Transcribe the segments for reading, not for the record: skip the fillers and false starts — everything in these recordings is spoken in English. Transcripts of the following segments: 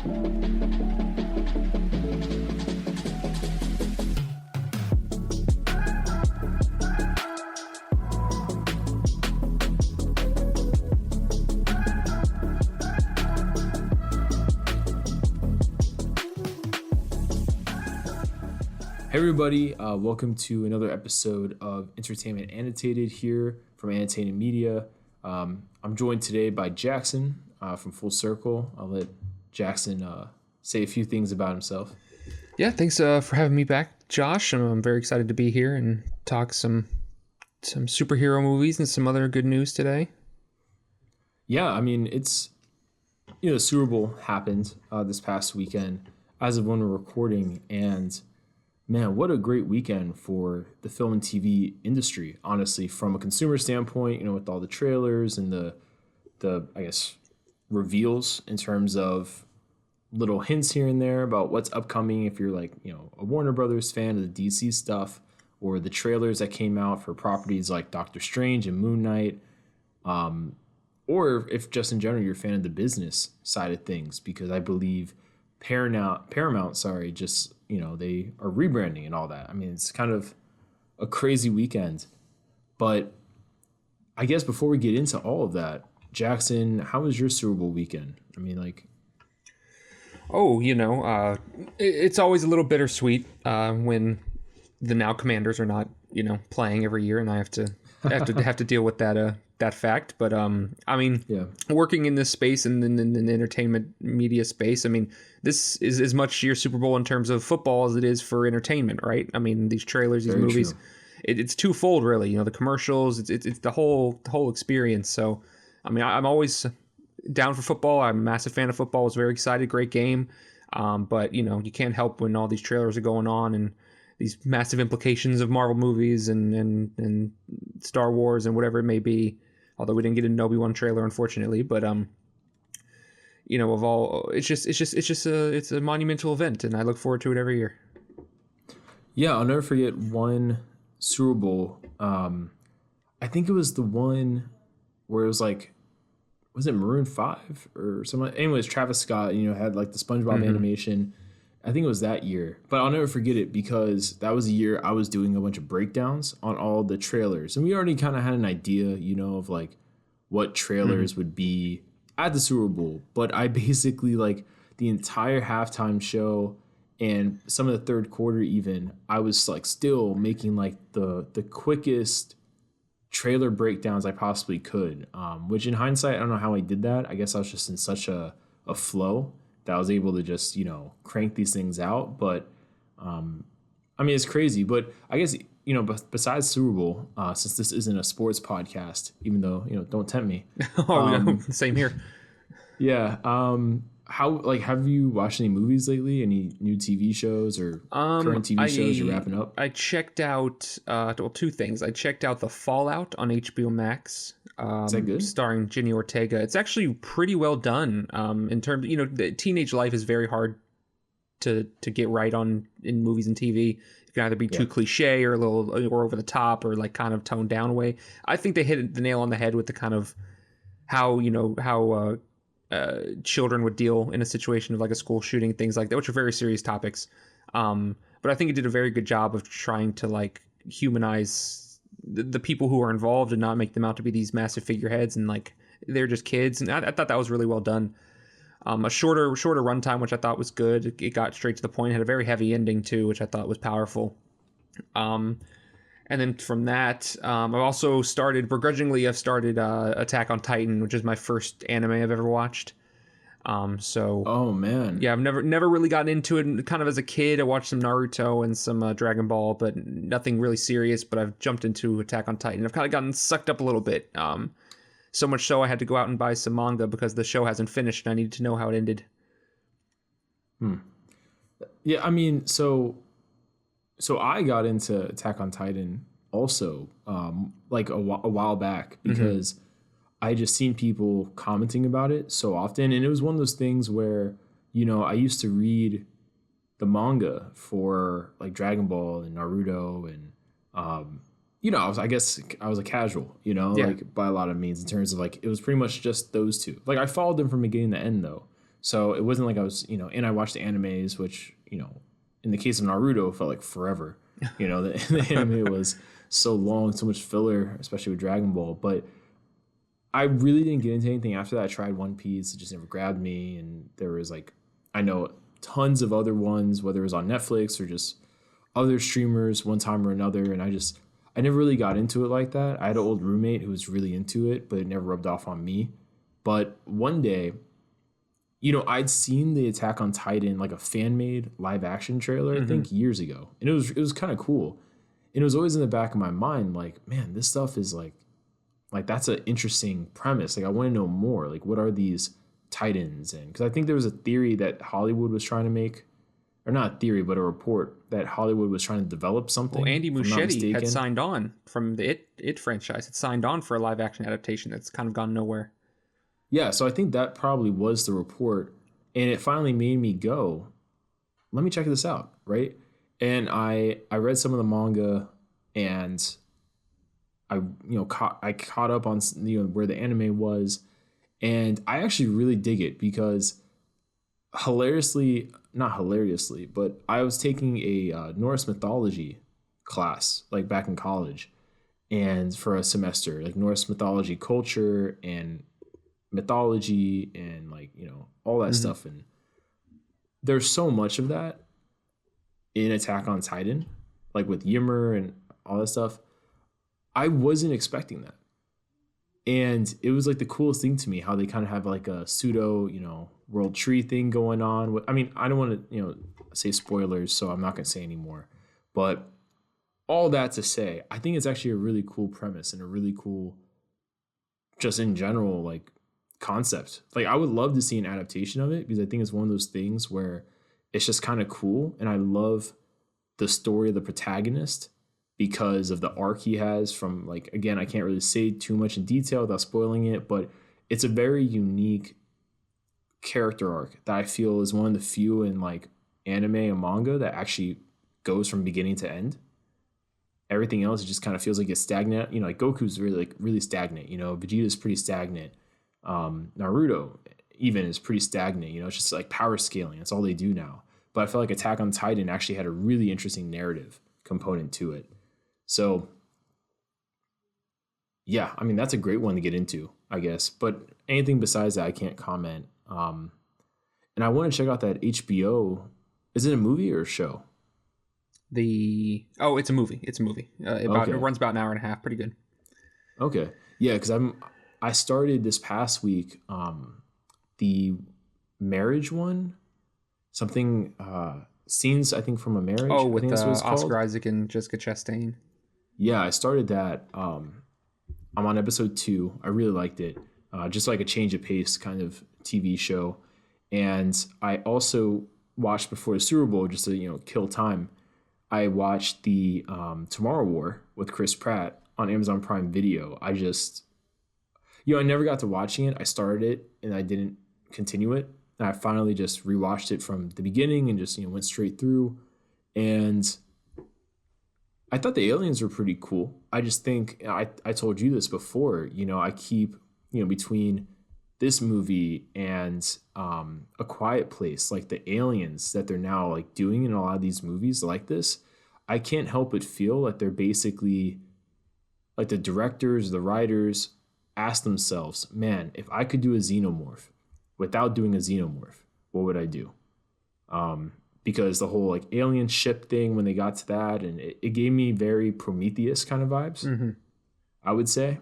Hey everybody, welcome to another episode of Entertainment Annotated here from Entertainment Media. I'm joined today by Jackson from Full Circle. I'll let Jackson say a few things about himself. Yeah, thanks for having me back, Josh. I'm very excited to be here and talk some superhero movies and some other good news today. Yeah, I mean, it's, the Super Bowl happened this past weekend as of when we're recording, and man, what a great weekend for the film and TV industry, honestly, from a consumer standpoint, with all the trailers and the I guess, reveals in terms of little hints here and there about what's upcoming if you're like, a Warner Brothers fan of the DC stuff, or the trailers that came out for properties like Doctor Strange and Moon Knight, or if just in general you're a fan of the business side of things, because I believe Paramount, just they are rebranding and all that. I mean, it's kind of a crazy weekend. But I guess before we get into all of that, Jackson, how was your Super Bowl weekend? I mean, it's always a little bittersweet when the now Commanders are not, playing every year, and I have to deal with that fact. But working in this space and in the entertainment media space, I mean, this is as much your Super Bowl in terms of football as it is for entertainment, right? I mean, these trailers, these Very movies, true. It's twofold, really. The commercials, it's the whole experience. So, I mean, I'm always down for football. I'm a massive fan of football. I was very excited, great game. But you can't help when all these trailers are going on and these massive implications of Marvel movies and Star Wars and whatever it may be. Although we didn't get an Obi-Wan trailer, unfortunately, but it's a monumental event, and I look forward to it every year. Yeah, I'll never forget one Super Bowl. I think it was the one where it was like, was it Maroon 5 or something? Anyways, Travis Scott, had like the SpongeBob animation. I think it was that year, but I'll never forget it because that was the year I was doing a bunch of breakdowns on all the trailers. And we already kind of had an idea, of like what trailers would be at the Super Bowl. But I basically, like, the entire halftime show and some of the third quarter even, I was like still making like the quickest trailer breakdowns I possibly could, which in hindsight, I don't know how I did that. I guess I was just in such a flow that I was able to just, crank these things out. But, I mean, it's crazy. But I guess, besides Super Bowl, since this isn't a sports podcast, even though, don't tempt me. Same here. Yeah. Have you watched any movies lately? Any new TV shows or current TV shows you're wrapping up? I checked out, two things. I checked out The Fallout on HBO Max. Is that good? Starring Jenny Ortega. It's actually pretty well done. In terms, the teenage life is very hard to get right on in movies and TV. It can either be too cliche or a little or over the top or like kind of toned down way. I think they hit the nail on the head with the kind of how children would deal in a situation of like a school shooting, things like that, which are very serious topics. But I think it did a very good job of trying to like humanize the people who are involved and not make them out to be these massive figureheads and like they're just kids. And I thought that was really well done. A shorter runtime, which I thought was good. It got straight to the point. It had a very heavy ending too, which I thought was powerful. And then from that, I've started Attack on Titan, which is my first anime I've ever watched. Oh man. Yeah, I've never really gotten into it. Kind of as a kid, I watched some Naruto and some Dragon Ball, but nothing really serious. But I've jumped into Attack on Titan. I've kind of gotten sucked up a little bit. So much so I had to go out and buy some manga because the show hasn't finished and I needed to know how it ended. Yeah, I mean, so I got into Attack on Titan also, like a while back because I just seen people commenting about it so often. And it was one of those things where, I used to read the manga for like Dragon Ball and Naruto and, I was a casual, like by a lot of means in terms of like, it was pretty much just those two. Like I followed them from beginning to end though. So it wasn't like I was, and I watched the animes, which, in the case of Naruto, felt like forever. The anime was so long, so much filler, especially with Dragon Ball. But I really didn't get into anything after that. I tried One Piece, it just never grabbed me. And there was like, I know tons of other ones, whether it was on Netflix or just other streamers one time or another. And I never really got into it like that. I had an old roommate who was really into it, but it never rubbed off on me. But one day, I'd seen the Attack on Titan, like a fan made live action trailer, I think years ago. And it was kind of cool. And it was always in the back of my mind, like, man, this stuff is like that's an interesting premise. Like, I want to know more. Like, what are these Titans? And because I think there was a theory that Hollywood was trying to make, or not a theory, but a report that Hollywood was trying to develop something. Well, Andy Muschietti had signed on from the It franchise. Had signed on for a live action adaptation that's kind of gone nowhere. Yeah, so I think that probably was the report, and it finally made me go, let me check this out, right? And I read some of the manga, and I caught up on where the anime was, and I actually really dig it because not hilariously, but I was taking a Norse mythology class like back in college, and for a semester, like Norse mythology culture and mythology and all that stuff. And there's so much of that in Attack on Titan, like with Ymir and all that stuff. I wasn't expecting that. And it was like the coolest thing to me how they kind of have like a pseudo, world tree thing going on. I mean, I don't want to, say spoilers, so I'm not going to say anymore. But all that to say, I think it's actually a really cool premise and a really cool, just in general, like concept. Like, I would love to see an adaptation of it because I think it's one of those things where it's just kind of cool. And I love the story of the protagonist because of the arc he has from, like, again, I can't really say too much in detail without spoiling it, but it's a very unique character arc that I feel is one of the few in like anime and manga that actually goes from beginning to end. Everything else just kind of feels like it's stagnant. Like Goku's really stagnant. Vegeta's pretty stagnant. Naruto even is pretty stagnant. It's just like power scaling. That's all they do now. But I felt like Attack on Titan actually had a really interesting narrative component to it. So yeah, I mean, that's a great one to get into, I guess. But anything besides that, I can't comment. And I want to check out that HBO. Is it a movie or a show? It's a movie. It runs about an hour and a half. Pretty good. Okay. Yeah, because I started this past week the marriage one. Something scenes, I think, from a marriage. Oh, with Oscar Isaac and Jessica Chastain. Yeah, I started that. I'm on episode 2. I really liked it. Just like a change of pace kind of TV show. And I also watched before the Super Bowl, just to kill time. I watched the Tomorrow War with Chris Pratt on Amazon Prime Video. I just, I never got to watching it. I started it and I didn't continue it. And I finally just rewatched it from the beginning and just went straight through. And I thought the aliens were pretty cool. I just think I told you this before. I keep between this movie and A Quiet Place, like the aliens that they're now like doing in a lot of these movies like this, I can't help but feel like they're basically like the directors, the writers ask themselves, man, if I could do a xenomorph without doing a xenomorph, what would I do? Because the whole like alien ship thing, when they got to that, and it gave me very Prometheus kind of vibes, I would say.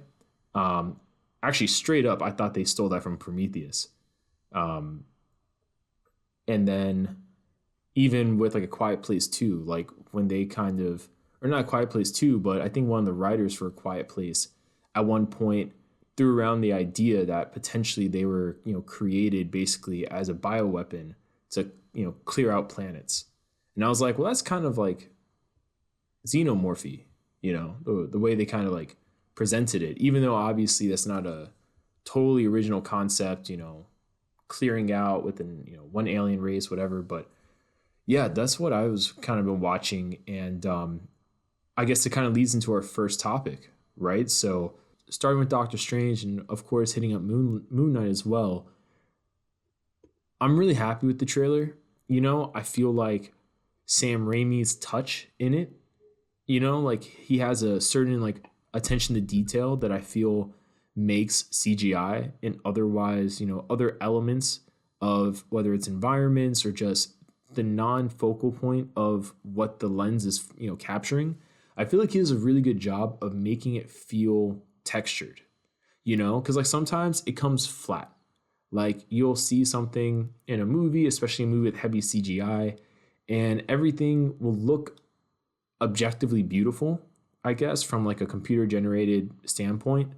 Actually, straight up, I thought they stole that from Prometheus. And then even with like A Quiet Place 2, like when they kind of, or not A Quiet Place 2, but I think one of the writers for A Quiet Place at one point threw around the idea that potentially they were, created basically as a bioweapon to, clear out planets. And I was like, well, that's kind of like xenomorphy, the way they kind of like presented it, even though obviously that's not a totally original concept, clearing out within, one alien race, whatever. But yeah, that's what I was kind of been watching. And I guess it kind of leads into our first topic, right? So starting with Doctor Strange and of course hitting up Moon Knight as well. I'm really happy with the trailer. You know, I feel like Sam Raimi's touch in it, you know, like he has a certain like attention to detail that I feel makes CGI and otherwise, you know, other elements of whether it's environments or just the non-focal point of what the lens is, you know, capturing. I feel like he does a really good job of making it feel textured, you know, because like sometimes it comes flat. Like you'll see something in a movie, especially a movie with heavy CGI, and everything will look objectively beautiful, I guess, from like a computer generated standpoint,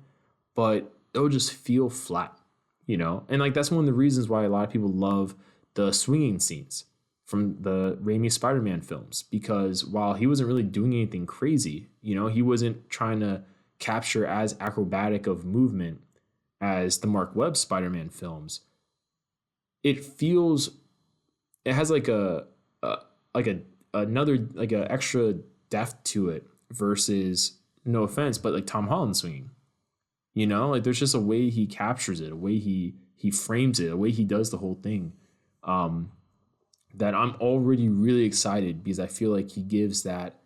but it'll just feel flat, you know? And like that's one of the reasons why a lot of people love the swinging scenes from the Raimi Spider-Man films, because while he wasn't really doing anything crazy, you know, he wasn't trying to capture as acrobatic of movement as the Mark Webb Spider-Man films. It feels, it has like like a another like a extra depth to it versus, no offense, but like Tom Holland swinging. You know, like there's just a way he captures it, a way he frames it, a way he does the whole thing. That I'm already really excited because I feel like he gives that.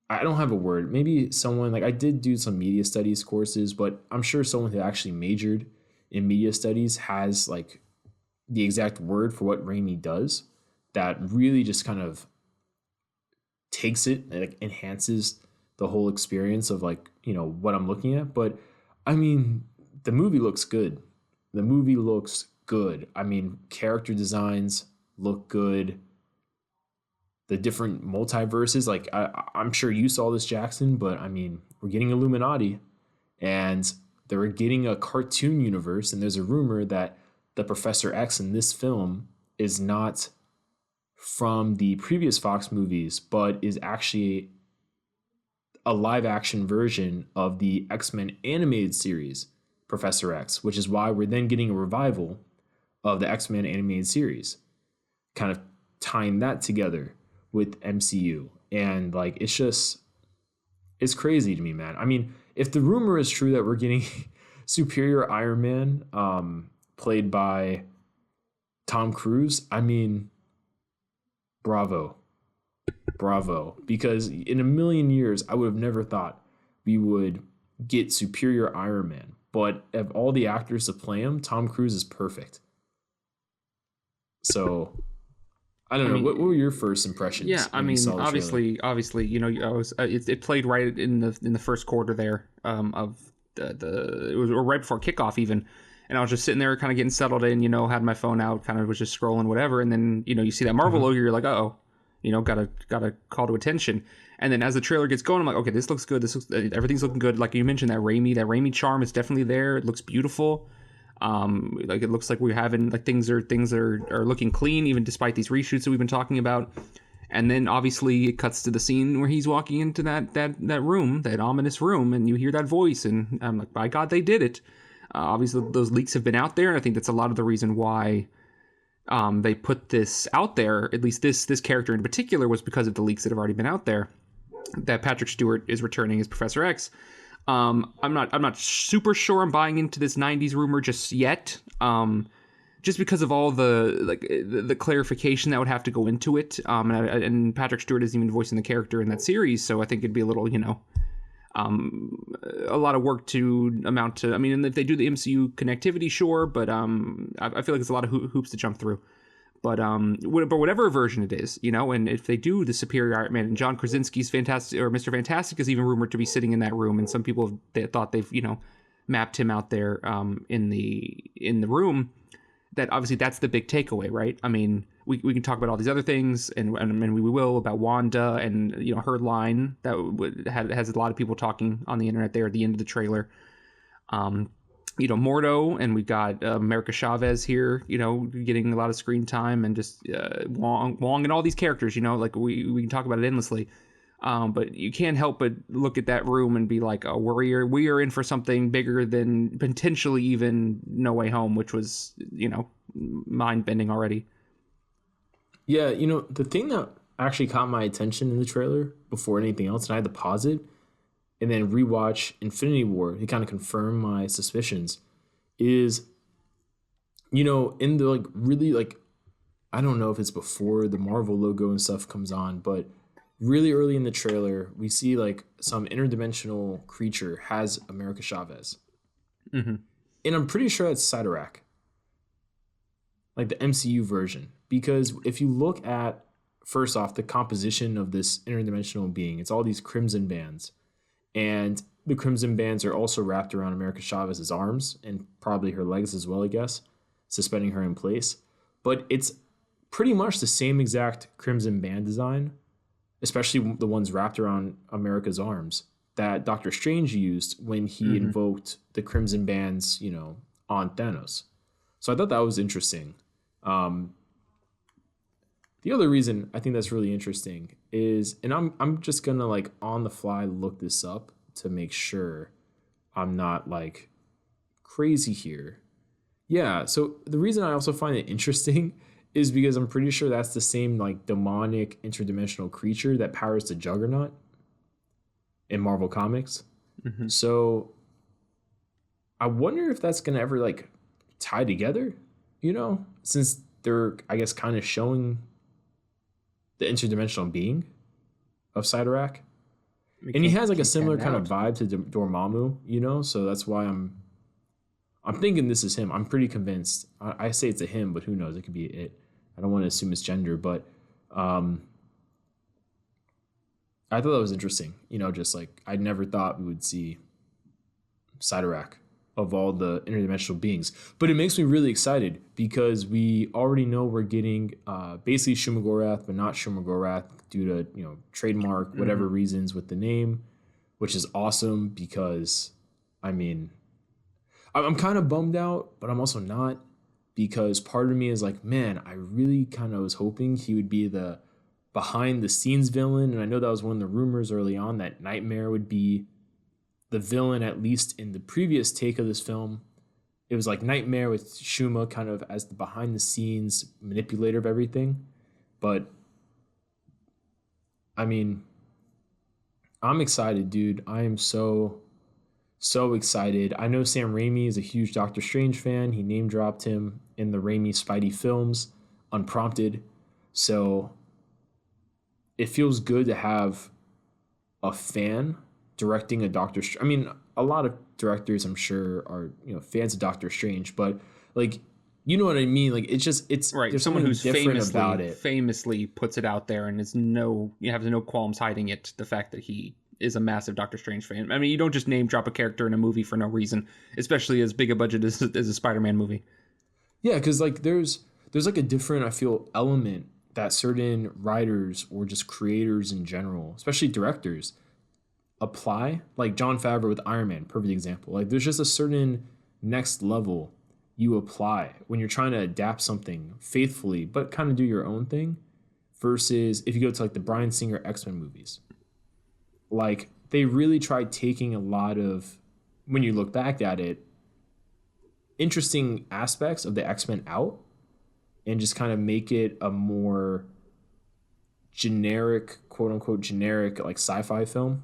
I don't have a word. Maybe someone like I did do some media studies courses, but I'm sure someone who actually majored in media studies has like the exact word for what Raimi does that really just kind of takes it and like enhances the whole experience of like, you know, what I'm looking at. But I mean, the movie looks good. The movie looks good. I mean, character designs look good. The different multiverses, like I'm sure you saw this, Jackson, but I mean, we're getting Illuminati and they're getting a cartoon universe. And there's a rumor that the Professor X in this film is not from the previous Fox movies, but is actually a live action version of the X-Men animated series, Professor X, which is why we're then getting a revival of the X-Men animated series, kind of tying that together with MCU. And like, it's crazy to me, man. I mean, if the rumor is true that we're getting Superior Iron Man, played by Tom Cruise, I mean, bravo. Because in a million years, I would have never thought we would get Superior Iron Man. But of all the actors to play him, Tom Cruise is perfect. So I don't know. What were your first impressions? Yeah, I mean, obviously, you know, it played right in the first quarter there of it was right before kickoff even, and I was just sitting there kind of getting settled in, you know, had my phone out, kind of was just scrolling whatever, and then you know you see that Marvel logo, you're like, oh, you know, gotta call to attention, and then as the trailer gets going, I'm like, okay, this looks good, everything's looking good, like you mentioned, that Raimi charm is definitely there, it looks beautiful. Like it looks like we're having like things are looking clean even despite these reshoots that we've been talking about. And then obviously it cuts to the scene where he's walking into that room, that ominous room, and you hear that voice, and I'm like, by God, they did it. Obviously those leaks have been out there, and I think that's a lot of the reason why they put this out there. At least this character in particular was because of the leaks that have already been out there. That Patrick Stewart is returning as Professor X. I'm not super sure I'm buying into this 90s rumor just yet. Just because of all the clarification that would have to go into it. And Patrick Stewart isn't even voicing the character in that series, so I think it'd be a little, you know, a lot of work to amount to. I mean, if they do the MCU connectivity, sure, but I feel like there's a lot of hoops to jump through. But whatever version it is, you know, and if they do the Superior Iron Man, and John Krasinski's Fantastic, or Mr. Fantastic is even rumored to be sitting in that room, and some people thought they've, you know, mapped him out there in the room. That obviously that's the big takeaway, right? I mean, we can talk about all these other things, and we will, about Wanda and, you know, her line that has a lot of people talking on the internet there at the end of the trailer. You know, Mordo, and we've got America Chavez here, you know, getting a lot of screen time, and just Wong and all these characters, you know, like we can talk about it endlessly. But you can't help but look at that room and be like, oh, we are in for something bigger than potentially even No Way Home, which was, you know, mind-bending already. Yeah, you know, the thing that actually caught my attention in the trailer before anything else, and I had to pause it and then rewatch Infinity War to kind of confirm my suspicions, is you know, in the like really like I don't know if it's before the Marvel logo and stuff comes on, but really early in the trailer, we see like some interdimensional creature has America Chavez. Mm-hmm. And I'm pretty sure that's Cyttorak, like the MCU version. Because if you look at, first off, the composition of this interdimensional being, it's all these crimson bands. And the crimson bands are also wrapped around America Chavez's arms and probably her legs as well, I guess, suspending her in place. But it's pretty much the same exact crimson band design, especially the ones wrapped around America's arms that Doctor Strange used when he invoked the crimson bands, you know, on Thanos. So I thought that was interesting. Um, the other reason I think that's really interesting is, and I'm just gonna like on the fly look this up to make sure I'm not like crazy here. Yeah, so the reason I also find it interesting is because I'm pretty sure that's the same like demonic interdimensional creature that powers the Juggernaut in Marvel Comics. Mm-hmm. So I wonder if that's gonna ever like tie together, you know, since they're I guess kind of showing the interdimensional being of Cyttorak. And he has like a similar kind of vibe to Dormammu, you know, so that's why I'm thinking this is him. I'm pretty convinced. I say it's a him, but who knows? It could be it. I don't want to assume it's gender, but I thought that was interesting. You know, just like I never thought we would see Cyttorak of all the interdimensional beings. But it makes me really excited because we already know we're getting basically Shumagorath, but not Shumagorath due to, you know, trademark, whatever reasons with the name, which is awesome because, I mean, I'm kind of bummed out, but I'm also not because part of me is like, man, I really kind of was hoping he would be the behind the scenes villain. And I know that was one of the rumors early on that Nightmare would be the villain, at least in the previous take of this film. It was like Nightmare with Shuma kind of as the behind the scenes manipulator of everything. But I mean, I'm excited, dude. I am so excited. I know Sam Raimi is a huge Doctor Strange fan. He name dropped him in the Raimi Spidey films unprompted. So it feels good to have a fan directing a Doctor Strange. I mean, a lot of directors I'm sure are, you know, fans of Doctor Strange, but like, you know what I mean? Like it's right. There's Someone who's different about it. famously puts it out there and you have no qualms hiding it. The fact that he is a massive Doctor Strange fan. I mean, you don't just name drop a character in a movie for no reason, especially as big a budget as a Spider-Man movie. Yeah, because like there's like a different, I feel, element that certain writers or just creators in general, especially directors, apply. Like Jon Favreau with Iron Man, perfect example. Like there's just a certain next level you apply when you're trying to adapt something faithfully, but kind of do your own thing. Versus if you go to like the Bryan Singer X-Men movies, like they really tried taking a lot of, when you look back at it, interesting aspects of the X-Men out and just kind of make it a more generic, quote unquote generic, like sci-fi film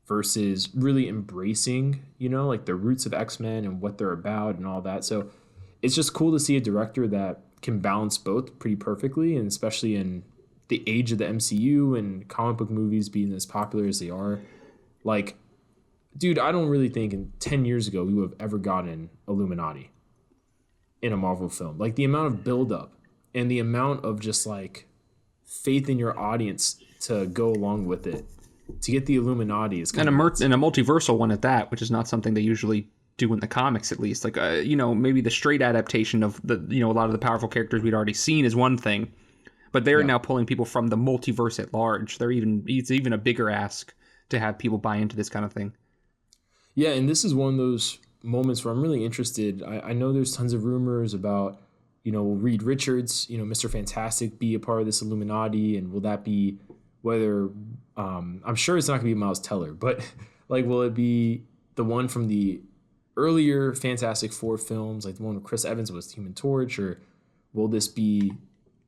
versus really embracing, you know, like the roots of X-Men and what they're about and all that. So it's just cool to see a director that can balance both pretty perfectly, and especially in the age of the MCU and comic book movies being as popular as they are. Like, dude, I don't really think in 10 years ago we would have ever gotten Illuminati in a Marvel film. Like the amount of buildup and the amount of just like faith in your audience to go along with it, to get the Illuminati is kind and a multiversal one at that, which is not something they usually do in the comics, at least. Like, you know, maybe the straight adaptation of the, you know, a lot of the powerful characters we'd already seen is one thing, but they're now pulling people from the multiverse at large. It's even a bigger ask to have people buy into this kind of thing. Yeah, and this is one of those moments where I'm really interested. I know there's tons of rumors about, you know, will Reed Richards, you know, Mr. Fantastic be a part of this Illuminati, and will that be whether I'm sure it's not gonna be Miles Teller, but like will it be the one from the earlier Fantastic Four films, like the one with Chris Evans was Human Torch, or will this be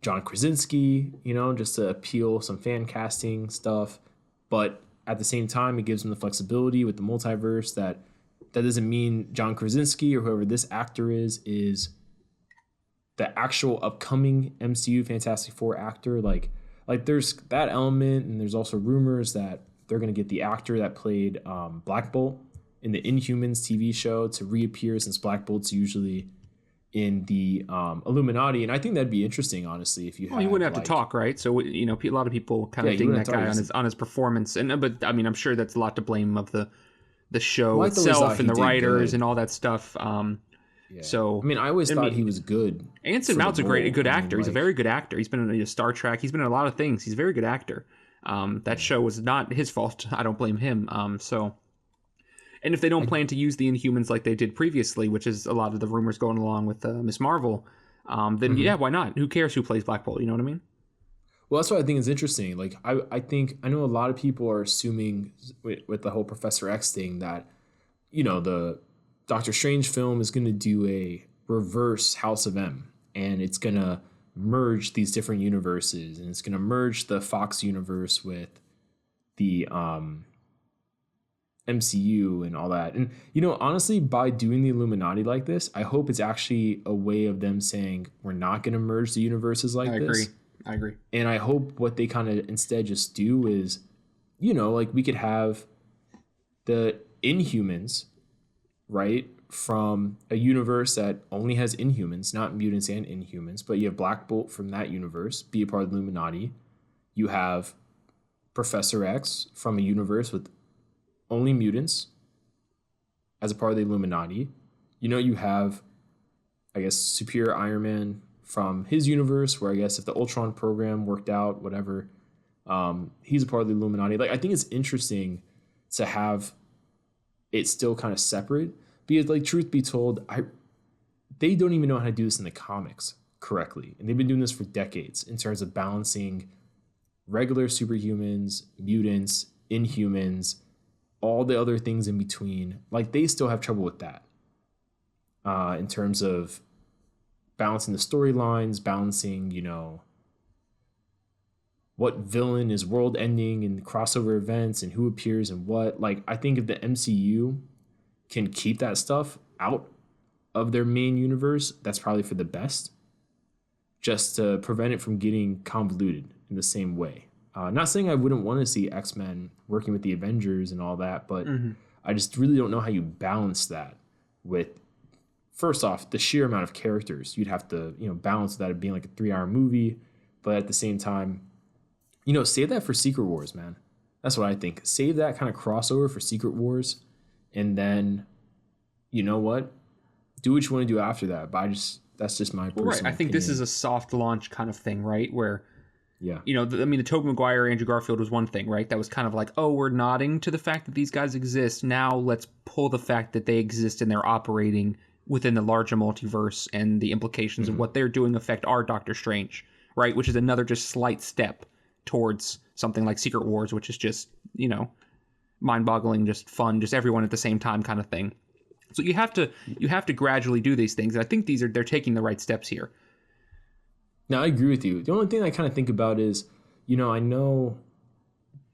John Krasinski, you know, just to appeal some fan casting stuff? But at the same time, it gives them the flexibility with the multiverse that doesn't mean John Krasinski or whoever this actor is the actual upcoming MCU Fantastic Four actor, like there's that element, and there's also rumors that they're going to get the actor that played Black Bolt in the Inhumans TV show to reappear, since Black Bolt's usually in the Illuminati, and I think that'd be interesting, honestly. If you well, he wouldn't have to talk, right? So you know, a lot of people kind of ding that guy on his performance, and but I mean, I'm sure that's a lot to blame of the show itself and the writers and all that stuff. Yeah. So I mean, I always thought he was good. Anson Mount's a good actor. He's a very good actor. He's been in Star Trek. He's been in a lot of things. He's a very good actor. That show was not his fault. I don't blame him. And if they don't plan to use the Inhumans like they did previously, which is a lot of the rumors going along with Ms. Marvel, then yeah, why not? Who cares who plays Black Bolt? You know what I mean? Well, that's what I think is interesting. Like, I think, I know a lot of people are assuming with the whole Professor X thing that, you know, the Doctor Strange film is going to do a reverse House of M, and it's going to merge these different universes, and it's going to merge the Fox universe with the MCU and all that. And, you know, honestly, by doing the Illuminati like this, I hope it's actually a way of them saying we're not going to merge the universes like this. I agree. And I hope what they kind of instead just do is, you know, like we could have the Inhumans, right, from a universe that only has Inhumans, not mutants and Inhumans, but you have Black Bolt from that universe, be a part of the Illuminati. You have Professor X from a universe with only mutants as a part of the Illuminati. You know, you have, I guess, Superior Iron Man from his universe, where I guess if the Ultron program worked out, whatever, he's a part of the Illuminati. Like, I think it's interesting to have it still kind of separate, because, like, truth be told, they don't even know how to do this in the comics correctly, and they've been doing this for decades in terms of balancing regular superhumans, mutants, Inhumans, all the other things in between. Like, they still have trouble with that in terms of balancing the storylines, balancing, you know, what villain is world ending and crossover events and who appears and what. Like, I think if the MCU can keep that stuff out of their main universe, that's probably for the best, just to prevent it from getting convoluted in the same way. Not saying I wouldn't want to see X-Men working with the Avengers and all that, but I just really don't know how you balance that with, first off, the sheer amount of characters. You'd have to, you know, balance that being like a 3-hour movie, but at the same time, you know, save that for Secret Wars, man. That's what I think. Save that kind of crossover for Secret Wars, and then, you know what? Do what you want to do after that. But that's just my personal opinion. I think this is a soft launch kind of thing, right? Where, yeah, you know, the Tobey Maguire, Andrew Garfield was one thing, right? That was kind of like, oh, we're nodding to the fact that these guys exist. Now let's pull the fact that they exist and they're operating within the larger multiverse, and the implications of what they're doing affect our Doctor Strange, right? Which is another just slight step towards something like Secret Wars, which is just, you know, mind-boggling, just fun, just everyone at the same time kind of thing. So you have to gradually do these things. And I think they're taking the right steps here. Now, I agree with you. The only thing I kind of think about is, you know, I know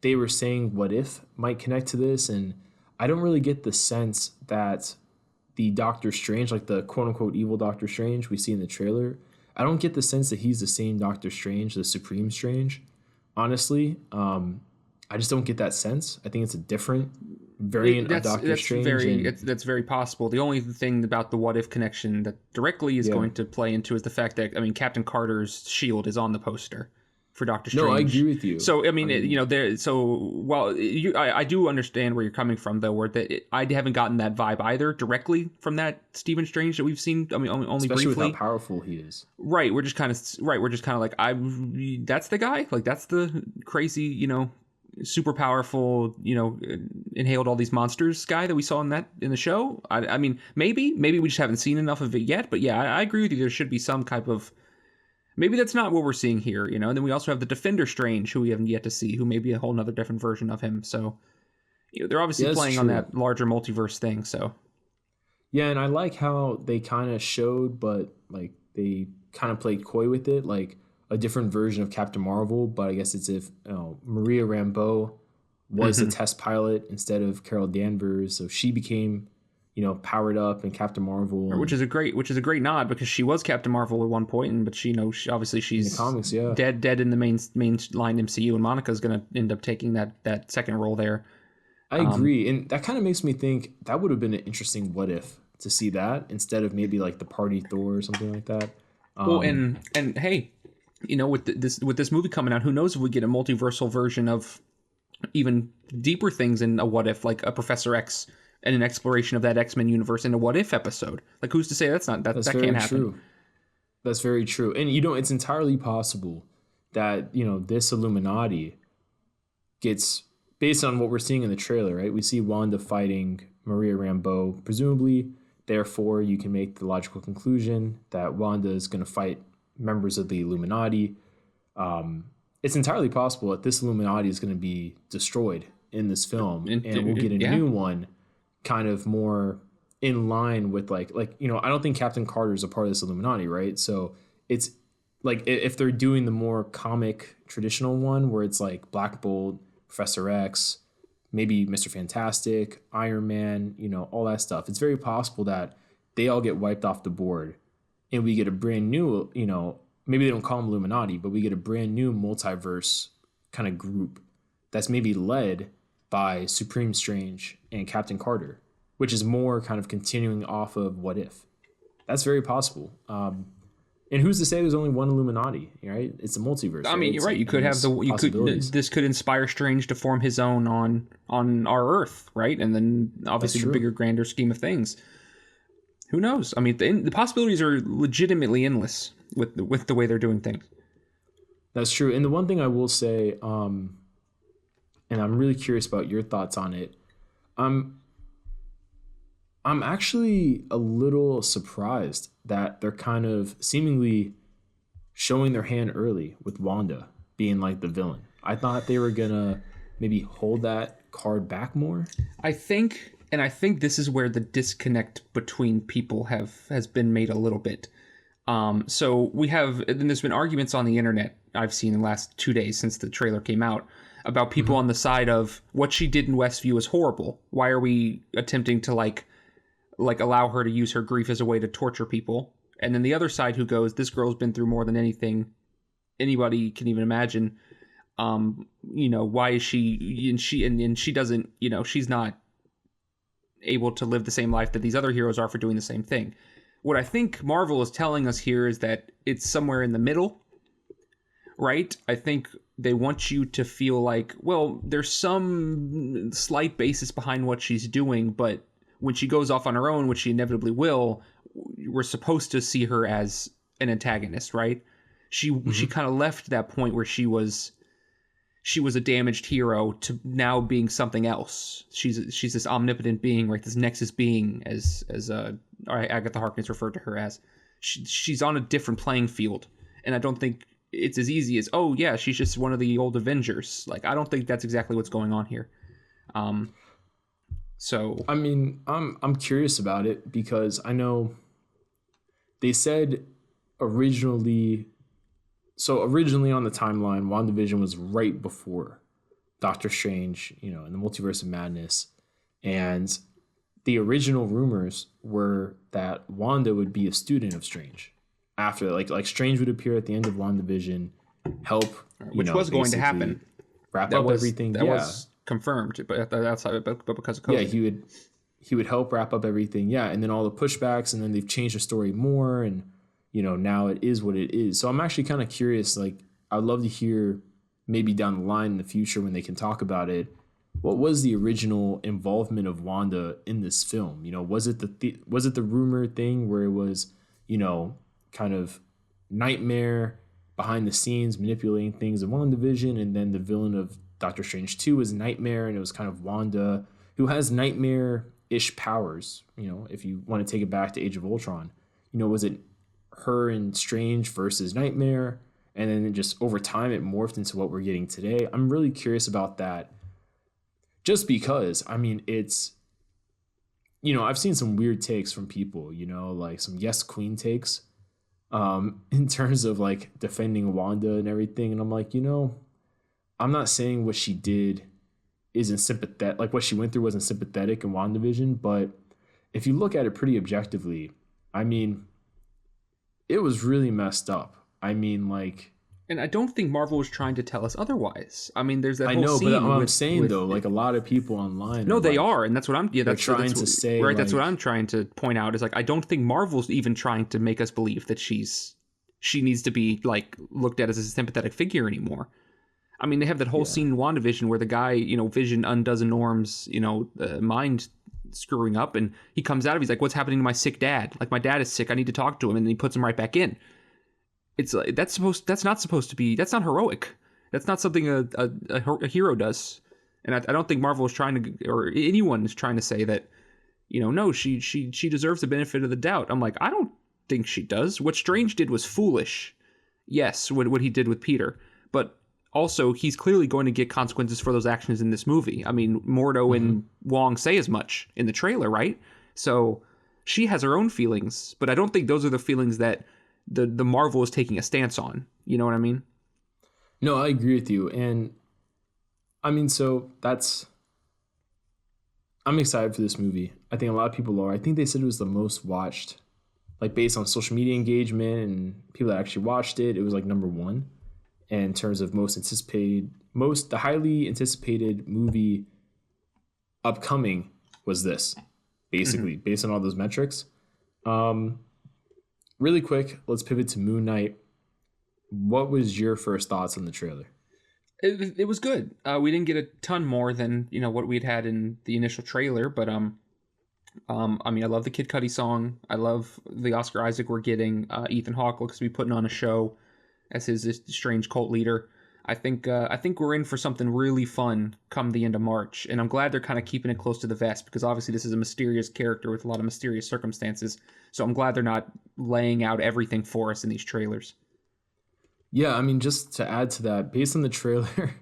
they were saying What If might connect to this, and I don't really get the sense that the Doctor Strange, like the quote-unquote evil Doctor Strange we see in the trailer, I don't get the sense that he's the same Doctor Strange, the Supreme Strange. Honestly, I just don't get that sense. I think it's a different variant of Doctor Strange. That's very possible. The only thing about the What If connection that directly is going to play into is the fact that, I mean, Captain Carter's shield is on the poster for Doctor Strange. No, I agree with you. So, I mean, you know, I do understand where you're coming from, though, where I haven't gotten that vibe either directly from that Stephen Strange that we've seen. I mean, only especially briefly. with how powerful he is. Right. We're just kind of like, that's the guy. Like, that's the crazy, you know, super powerful, you know, inhaled all these monsters guy that we saw in the show. I mean, maybe we just haven't seen enough of it yet. But yeah, I agree with you. There should be some type of. Maybe that's not what we're seeing here, you know. And then we also have the Defender Strange, who we haven't yet to see, who may be a whole nother different version of him. So, you know, they're obviously playing on that larger multiverse thing. So, yeah, and I like how they kind of showed, but like they kind of played coy with it, like a different version of Captain Marvel. But I guess it's if Maria Rambeau was a test pilot instead of Carol Danvers, so she became powered up and Captain Marvel. Which is a great nod, because she was Captain Marvel at one point, but obviously she's in the comics, yeah. dead in the main line MCU, and Monica's gonna end up taking that second role there. I agree, and that kind of makes me think that would have been an interesting what if to see that instead of maybe like the Party Thor or something like that. Well, and hey, with this movie coming out, who knows if we get a multiversal version of even deeper things in a what if, like a Professor X and an exploration of that X-Men universe in a what if episode. Like, who's to say that can't happen? True. That's very true. And it's entirely possible that this Illuminati gets, based on what we're seeing in the trailer, right? We see Wanda fighting Maria Rambeau, presumably. Therefore, you can make the logical conclusion that Wanda is going to fight members of the Illuminati. It's entirely possible that this Illuminati is going to be destroyed in this film, and we'll get a new one kind of more in line with like I don't think Captain Carter is a part of this Illuminati, right? So it's like if they're doing the more comic traditional one where it's like Black Bolt, Professor X, maybe Mr. Fantastic, Iron Man, all that stuff, it's very possible that they all get wiped off the board and we get a brand new, maybe they don't call them Illuminati, but we get a brand new multiverse kind of group that's maybe led by Supreme Strange and Captain Carter, which is more kind of continuing off of What If. That's very possible. And who's to say there's only one Illuminati, right? It's a multiverse. I mean, you're right. You could have this could inspire Strange to form his own on our Earth, right? And then obviously the bigger, grander scheme of things. Who knows? I mean, the possibilities are legitimately endless with the way they're doing things. That's true. And the one thing I will say, and I'm really curious about your thoughts on it. I'm actually a little surprised that they're kind of seemingly showing their hand early with Wanda being like the villain. I thought they were gonna maybe hold that card back more. I think this is where the disconnect between people has been made a little bit. So there's been arguments on the internet I've seen in the last 2 days since the trailer came out about people on the side of what she did in Westview is horrible. Why are we attempting to like allow her to use her grief as a way to torture people? And then the other side who goes, this girl's been through more than anything anybody can even imagine. Why is she, and she doesn't, she's not able to live the same life that these other heroes are for doing the same thing. What I think Marvel is telling us here is that it's somewhere in the middle, right? I think they want you to feel like, well, there's some slight basis behind what she's doing, but when she goes off on her own, which she inevitably will, we're supposed to see her as an antagonist, right? She kind of left that point where she was a damaged hero to now being something else. She's this omnipotent being, right? This Nexus being, as Agatha Harkness referred to her as. She's on a different playing field, and I don't think it's as easy as, oh yeah, she's just one of the old Avengers. Like, I don't think that's exactly what's going on here. So I mean, I'm curious about it because I know they said originally on the timeline, WandaVision was right before Doctor Strange, in the Multiverse of Madness. And the original rumors were that Wanda would be a student of Strange. After, like Strange would appear at the end of WandaVision, help, which was going to happen. Wrap up everything. That was confirmed, but outside, but because of COVID. Yeah, he would help wrap up everything. Yeah, and then all the pushbacks, and then they've changed the story more, and now it is what it is. So I'm actually kind of curious. Like, I'd love to hear maybe down the line in the future when they can talk about it. What was the original involvement of Wanda in this film? Was it the rumor thing where it was, kind of Nightmare behind the scenes manipulating things in WandaVision, and then the villain of Doctor Strange 2 was Nightmare, and it was kind of Wanda who has Nightmare-ish powers. If you want to take it back to Age of Ultron, was it her and Strange versus Nightmare, and then just over time it morphed into what we're getting today? I'm really curious about that, just because it's I've seen some weird takes from people, like some Yes Queen takes, in terms of like defending Wanda and everything, and I'm like, I'm not saying what she did isn't sympathetic, like what she went through wasn't sympathetic in WandaVision, but if you look at it pretty objectively, I mean, it was really messed up. I mean, like, And I don't think Marvel was trying to tell us otherwise. I mean, there's that I whole know, but scene I'm saying though, like a lot of people online no, are they like, are, and that's what I'm. Yeah, they're that's trying that's to what, say, right. That's what like, I'm trying to point out. Is like I don't think Marvel's even trying to make us believe that she needs to be like looked at as a sympathetic figure anymore. I mean, they have that whole scene in WandaVision where the guy, Vision undoes a Norm's, mind screwing up, and he comes out of. He's like, "What's happening to my sick dad? Like my dad is sick. I need to talk to him," and then he puts him right back in. It's like that's not supposed to be. That's not heroic. That's not something a hero does. And I don't think Marvel is trying to, or anyone is trying to say that, no, she deserves the benefit of the doubt. I'm like, I don't think she does. What Strange did was foolish. Yes, what he did with Peter, but also he's clearly going to get consequences for those actions in this movie. I mean, Mordo and Wong say as much in the trailer, right? So she has her own feelings, but I don't think those are the feelings that the Marvel is taking a stance on. You know what I mean? No, I agree with you. And I mean, so I'm excited for this movie. I think a lot of people are. I think they said it was the most watched, like based on social media engagement and people that actually watched it. It was like number one. And in terms of the highly anticipated movie upcoming was this, basically, based on all those metrics. Really quick, let's pivot to Moon Knight. What was your first thoughts on the trailer? It was good. We didn't get a ton more than what we had in the initial trailer, but I mean, I love the Kid Cudi song. I love the Oscar Isaac we're getting. Ethan Hawke looks to be putting on a show as his strange cult leader. I think we're in for something really fun come the end of March, and I'm glad they're kind of keeping it close to the vest because obviously this is a mysterious character with a lot of mysterious circumstances. So I'm glad they're not laying out everything for us in these trailers. Yeah, I mean, just to add to that, based on the trailer,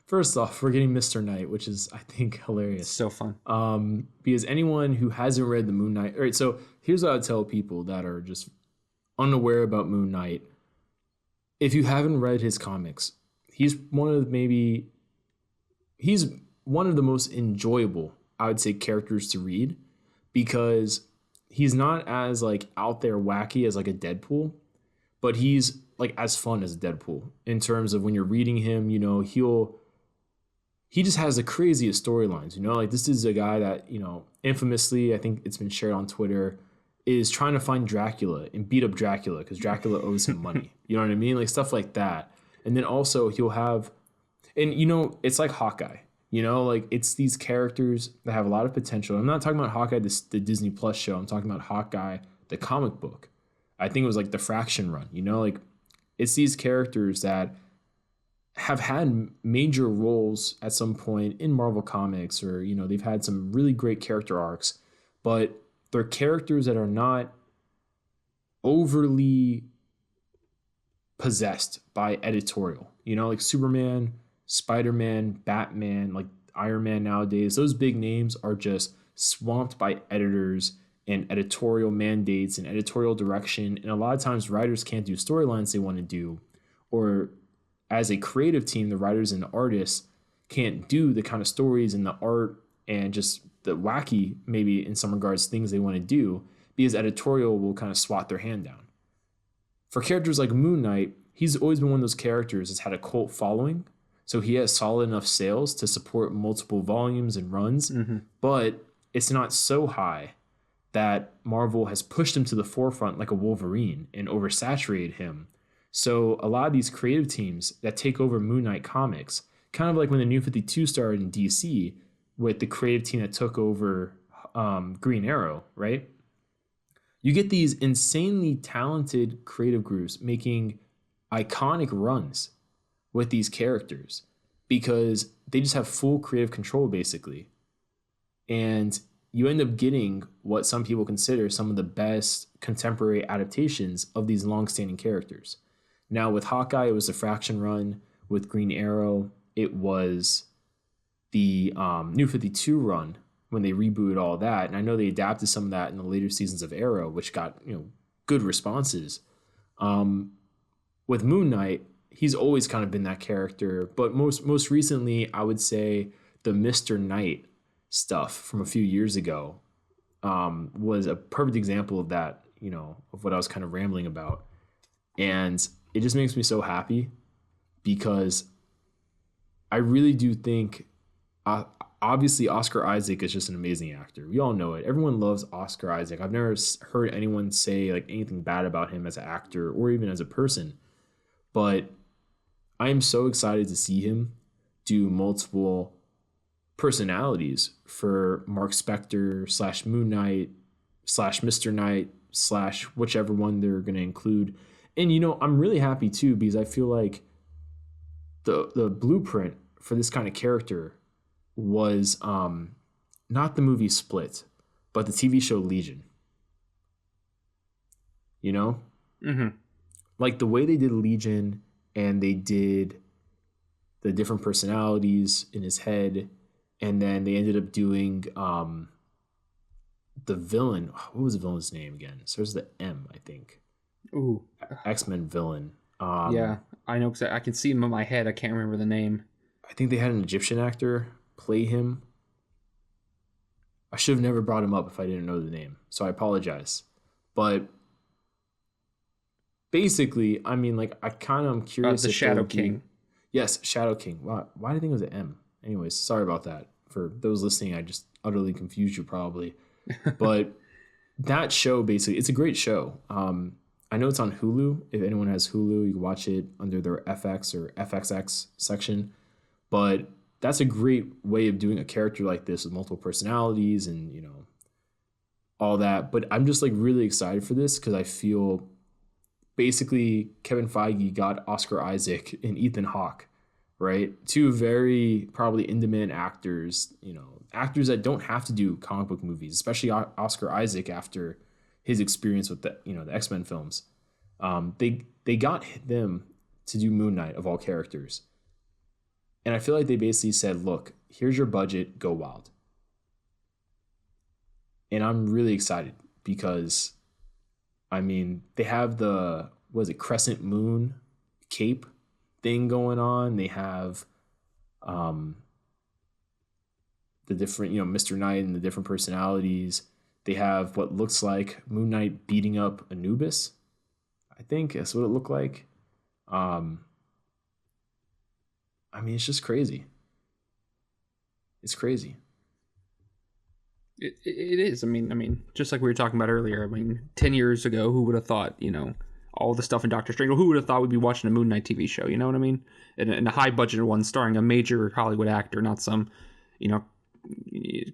first off, we're getting Mr. Knight, which is, I think, hilarious. So fun. Because anyone who hasn't read the Moon Knight, all right, so here's what I would tell people that are just unaware about Moon Knight. If you haven't read his comics, he's one of the most enjoyable, I would say, characters to read because he's not as like out there wacky as like a Deadpool, but he's like as fun as Deadpool in terms of when you're reading him, he just has the craziest storylines, like this is a guy that, infamously, I think it's been shared on Twitter, is trying to find Dracula and beat up Dracula because Dracula owes him money. You know what I mean? Like stuff like that. And then also he'll have, and it's like Hawkeye, like it's these characters that have a lot of potential. I'm not talking about Hawkeye, the Disney Plus show. I'm talking about Hawkeye, the comic book. I think it was like the Fraction run, like it's these characters that have had major roles at some point in Marvel Comics or, they've had some really great character arcs, but they're characters that are not overly possessed by editorial, like Superman, Spider-Man, Batman, like Iron Man nowadays. Those big names are just swamped by editors and editorial mandates and editorial direction. And a lot of times writers can't do storylines they want to do, or as a creative team, the writers and the artists can't do the kind of stories and the art and just the wacky, maybe in some regards, things they want to do because editorial will kind of swat their hand down. For characters like Moon Knight, he's always been one of those characters that's had a cult following. So he has solid enough sales to support multiple volumes and runs, but it's not so high that Marvel has pushed him to the forefront like a Wolverine and oversaturated him. So a lot of these creative teams that take over Moon Knight comics, kind of like when the New 52 started in DC with the creative team that took over Green Arrow, right? You get these insanely talented creative groups making iconic runs with these characters because they just have full creative control, basically. And you end up getting what some people consider some of the best contemporary adaptations of these long-standing characters. Now, with Hawkeye, it was the Fraction run. With Green Arrow, it was the New 52 run when they rebooted all that. And I know they adapted some of that in the later seasons of Arrow, which got good responses. With Moon Knight, he's always kind of been that character. But most recently, I would say the Mr. Knight stuff from a few years ago was a perfect example of that, you know, of what I was kind of rambling about. And it just makes me so happy because I really do think, obviously, Oscar Isaac is just an amazing actor. We all know it. Everyone loves Oscar Isaac. I've never heard anyone say like anything bad about him as an actor or even as a person. But I am so excited to see him do multiple personalities for Mark Spector / Moon Knight / Mr. Knight / whichever one they're going to include. And, you know, I'm really happy too, because I feel like the blueprint for this kind of character was not the movie Split, but the TV show Legion. You know? Mm-hmm. Like the way they did Legion and they did the different personalities in his head, and then they ended up doing the villain. What was the villain's name again? So there's the M, I think. Ooh. X-Men villain. Yeah, I know, because I can see him in my head. I can't remember the name. I think they had an Egyptian actor play him. I should have never brought him up if I didn't know the name, so I apologize. But basically, I mean, like, I kind of am curious. The Shadow King. Yes, Shadow King. Why do I think it was an M? Anyways, sorry about that. For those listening, I just utterly confused you probably. But that show, basically, it's a great show. I know it's on Hulu. If anyone has Hulu, you can watch it under their FX or FXX section. But that's a great way of doing a character like this with multiple personalities and, you know, all that. But I'm just like really excited for this because I feel basically Kevin Feige got Oscar Isaac and Ethan Hawke, right? Two very probably in-demand actors, you know, actors that don't have to do comic book movies, especially Oscar Isaac after his experience with the, you know, the X-Men films. They got them to do Moon Knight of all characters. And I feel like they basically said, look, here's your budget, go wild. And I'm really excited because, I mean, they have the, what is it, Crescent Moon cape thing going on. They have the different, you know, Mr. Knight and the different personalities. They have what looks like Moon Knight beating up Anubis. I think that's what it looked like. I mean, it's just crazy. It's crazy. It is. I mean, just like we were talking about earlier. I mean, 10 years ago, who would have thought, you know, all the stuff in Doctor Strange? Who would have thought we'd be watching a Moon Knight TV show? You know what I mean? And a high budgeted one starring a major Hollywood actor, not some, you know,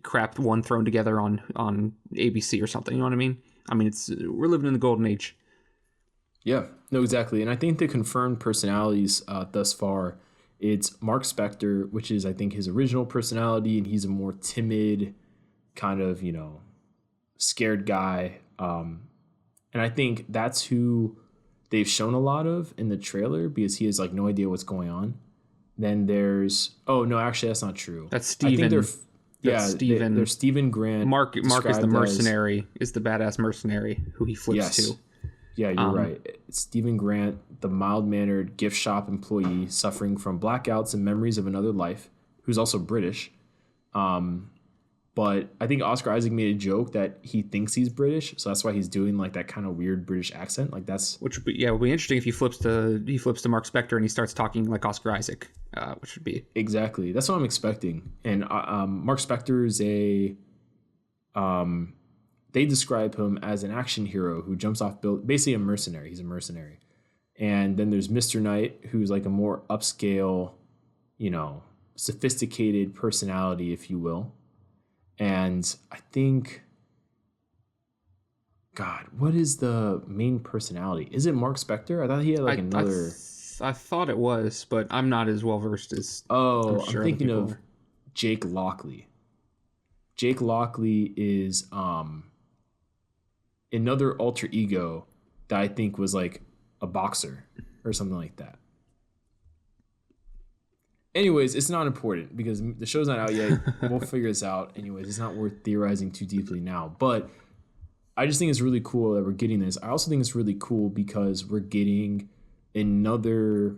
crap one thrown together on ABC or something. You know what I mean? I mean, we're living in the golden age. Yeah, no, exactly. And I think the confirmed personalities thus far, it's Mark Spector, which is, I think, his original personality, and he's a more timid, kind of, you know, scared guy. And I think that's who they've shown a lot of in the trailer because he has, like, no idea what's going on. Then there's... Oh, no, actually, that's not true. That's Steven. They're Steven Grant. Mark is the mercenary, is the badass mercenary who he flips to. Yeah, you're right. It's Steven Grant, the mild-mannered gift shop employee suffering from blackouts and memories of another life, who's also British. But I think Oscar Isaac made a joke that he thinks he's British, so that's why he's doing like that kind of weird British accent. Like that's would be interesting if he flips to Mark Spector and he starts talking like Oscar Isaac, which would be exactly that's what I'm expecting. And Mark Spector is they describe him as an action hero who jumps off basically a mercenary. He's a mercenary. And then there's Mr. Knight, who's like a more upscale, you know, sophisticated personality, if you will. And I think, God, what is the main personality? Is it Mark Spector? I thought he had like another. I thought it was, but I'm not as well versed as. Oh, I'm thinking of Jake Lockley. Jake Lockley is another alter ego that I think was like a boxer or something like that. Anyways, it's not important because the show's not out yet. We'll figure this out. Anyways, it's not worth theorizing too deeply now. But I just think it's really cool that we're getting this. I also think it's really cool because we're getting another,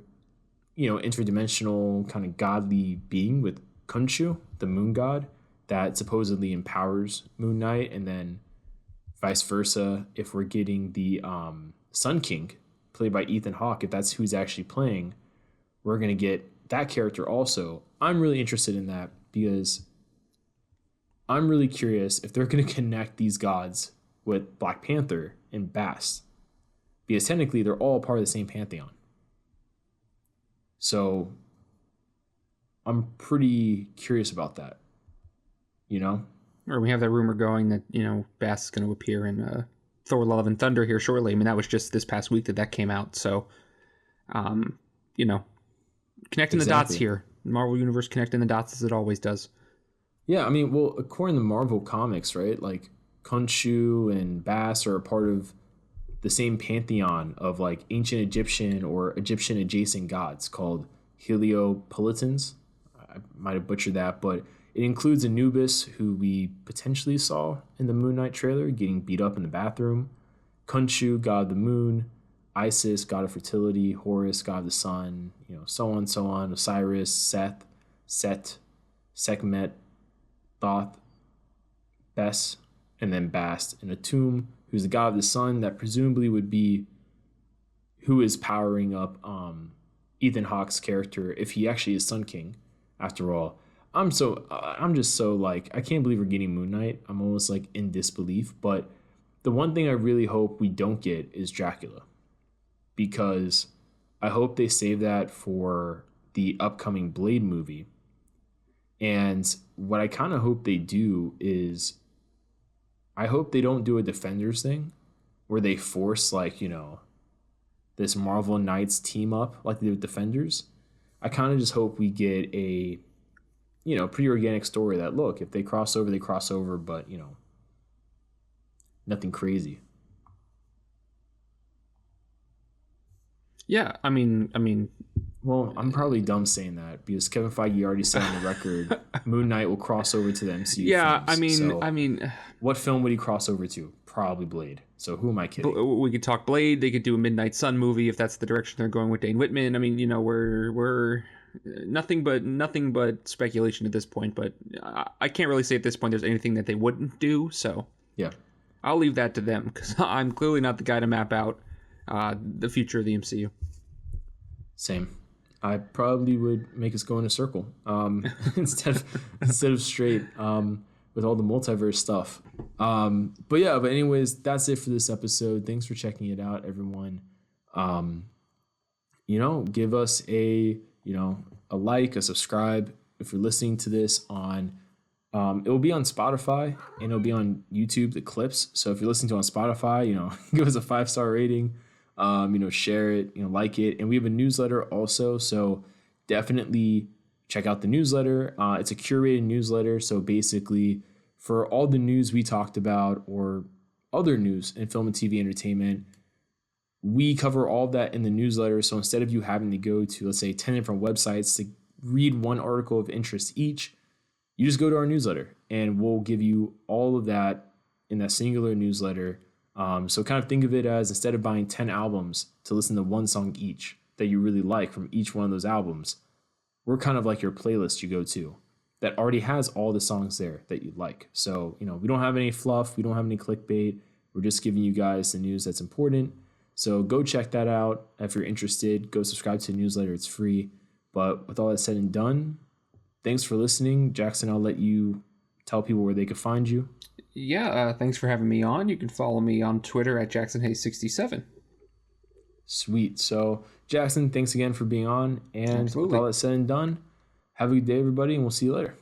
you know, interdimensional kind of godly being with Khonshu, the moon god. that supposedly empowers Moon Knight, and then vice versa, if we're getting the Sun King played by Ethan Hawke, if that's who's actually playing, we're going to get that character also. I'm really interested in that because I'm really curious if they're going to connect these gods with Black Panther and Bast, because technically they're all part of the same pantheon. So I'm pretty curious about that, you know? Or we have that rumor going that, you know, Bast is going to appear in Thor Love and Thunder here shortly. I mean, that was just this past week that came out. So, you know, connecting the dots here. Marvel Universe connecting the dots as it always does. Yeah, I mean, well, according to Marvel Comics, right, like Khonshu and Bast are a part of the same pantheon of like ancient Egyptian or Egyptian adjacent gods called Heliopolitans. I might have butchered that, but it includes Anubis, who we potentially saw in the Moon Knight trailer getting beat up in the bathroom, Khonshu, god of the moon, Isis, god of fertility, Horus, god of the sun, you know, so on, Osiris, Seth, Set, Sekhmet, Thoth, Bes, and then Bast, and Atum, who's the god of the sun that presumably would be who is powering up Ethan Hawke's character if he actually is Sun King, after all. I'm just so like, I can't believe we're getting Moon Knight. I'm almost like in disbelief. But the one thing I really hope we don't get is Dracula, because I hope they save that for the upcoming Blade movie. And what I kind of hope they do is, I hope they don't do a Defenders thing where they force, like, you know, this Marvel Knights team up like they did with Defenders. I kind of just hope we get a, you know, pretty organic story that, look, if they cross over, they cross over, but, you know, nothing crazy. Yeah, I mean, well, I'm probably dumb saying that because Kevin Feige already said on the record Moon Knight will cross over to the MCU. Yeah, films. I mean, what film would he cross over to? Probably Blade. So who am I kidding? We could talk Blade. They could do a Midnight Sun movie if that's the direction they're going with Dane Whitman. I mean, you know, we're nothing but speculation at this point. But I can't really say at this point there's anything that they wouldn't do. So yeah, I'll leave that to them because I'm clearly not the guy to map out the future of the MCU. Same. I probably would make us go in a circle instead of straight with all the multiverse stuff. But anyways, that's it for this episode. Thanks for checking it out, everyone. You know, give us a like, a subscribe if you're listening to this on. It will be on Spotify and it'll be on YouTube, the clips. So if you're listening to it on Spotify, you know, give us a 5-star rating. You know, share it, you know, like it. And we have a newsletter also, so definitely check out the newsletter. It's a curated newsletter, so basically for all the news we talked about or other news in film and TV entertainment, we cover all of that in the newsletter. So instead of you having to go to, let's say, 10 different websites to read one article of interest each, you just go to our newsletter and we'll give you all of that in that singular newsletter. So kind of think of it as, instead of buying 10 albums to listen to one song each that you really like from each one of those albums, we're kind of like your playlist you go to that already has all the songs there that you like. So, you know, we don't have any fluff. We don't have any clickbait. We're just giving you guys the news that's important. So go check that out. If you're interested, go subscribe to the newsletter. It's free. But with all that said and done, thanks for listening. Jackson, I'll let you tell people where they could find you. Yeah, thanks for having me on. You can follow me on Twitter at JacksonHayes67. Sweet. So, Jackson, thanks again for being on. And Absolutely. with all that said and done, have a good day, everybody, and we'll see you later.